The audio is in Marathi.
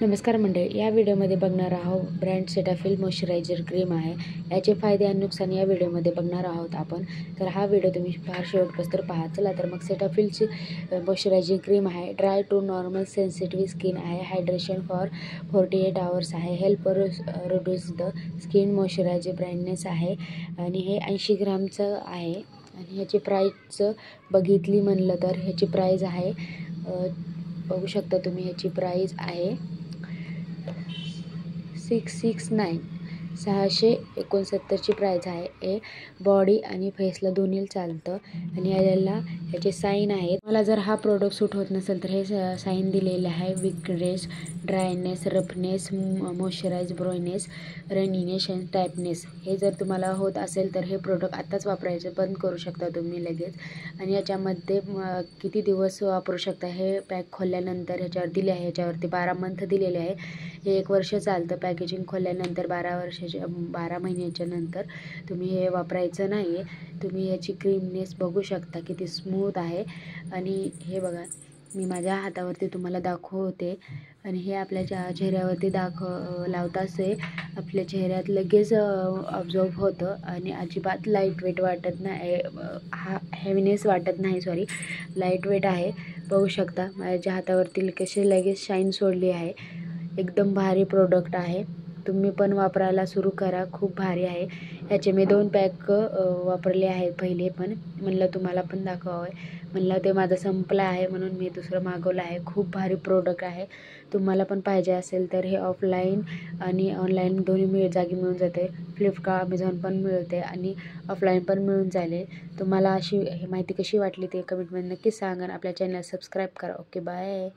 नमस्कार मंडळी, या व्हिडिओमध्ये बघणार आहोत ब्रँड सेटाफिल मॉइश्चरायझर क्रीम आहे. याचे फायदे आणि नुकसान या व्हिडिओमध्ये बघणार आहोत आपण. तर हा व्हिडिओ तुम्ही फार शेवटपर्यंत पहा. चला तर मग सेटाफिलची मॉइश्चरायझिंग क्रीम आहे. Dry to normal sensitive skin आहे. हायड्रेशन फॉर 48 आवर्स आहे. Help reduce the skin moisturiser brightness आहे आणि हे 80 ग्रामचं आहे. आणि ह्याची प्राईसचं बघितली म्हणलं तर ह्याची प्राईस आहे बघू शकता तुम्ही, ह्याची प्राईस आहे 669 669ची प्राईस आहे. हे बॉडी आणि फेसला दोन्ही चालतं आणि याला याचे साईन आहेत. मला जर हा प्रोडक्ट सूट होत नसेल तर हे साईन दिलेले आहे: weakness, dryness, roughness, moisturise, brownness, runniness and tightness. हे जर तुम्हाला होत असेल तर हे प्रोडक्ट आत्ताच वापरायचं बंद करू शकता तुम्ही लगेच. आणि याच्यामध्ये किती दिवस वापरू शकता हे पॅक खोलल्यानंतर ह्याच्यावर दिले आहे. ह्याच्यावरती 12 मंथ दिलेले आहे. हे 1 वर्ष चालतं. पॅकेजिंग खोलल्यानंतर 12 महिन्याच्या नंतर तुम्ही हे वापरायचं नाही आहे. तुम्ही याची क्रीमनेस बघू शकता किती स्मूथ आहे. आणि हे बघा, मी माझ्या हातावरती तुम्हाला दाखवते. आणि हे आपल्या चेहऱ्यावरती लावताच हे आपल्या चेहऱ्यात लगेच ऑब्झर्व होतं आणि अजिबात लाईट वेट वाटत नाही. हेवीनेस वाटत नाही, लाईट वेट आहे. बघू शकता माझ्या हातावरती कशी लगेच शाईन सोडली आहे. एकदम भारी प्रोडक्ट आहे. तुम्ही पण वापरायला सुरू करा. खूप भारी आहे. ह्याचे मी 2 पॅक वापरले आहेत. पहिले पण म्हणलं तुम्हाला पण दाखवावं, म्हणलं ते माझं संपलं आहे म्हणून मी दुसरं मागवलं आहे. खूप भारी प्रोडक्ट आहे. तुम्हाला पण पाहिजे असेल तर हे ऑफलाईन आणि ऑनलाईन दोन्ही जागी मिळून जाते. फ्लिपकार्ट, अमेझॉन पण मिळते आणि ऑफलाईन पण मिळून जाईल. तुम्हाला अशी ही माहिती कशी वाटली ते कमेंटमध्ये नक्कीच सांगा. आपल्या चॅनल सबस्क्राईब करा. Okay, bye.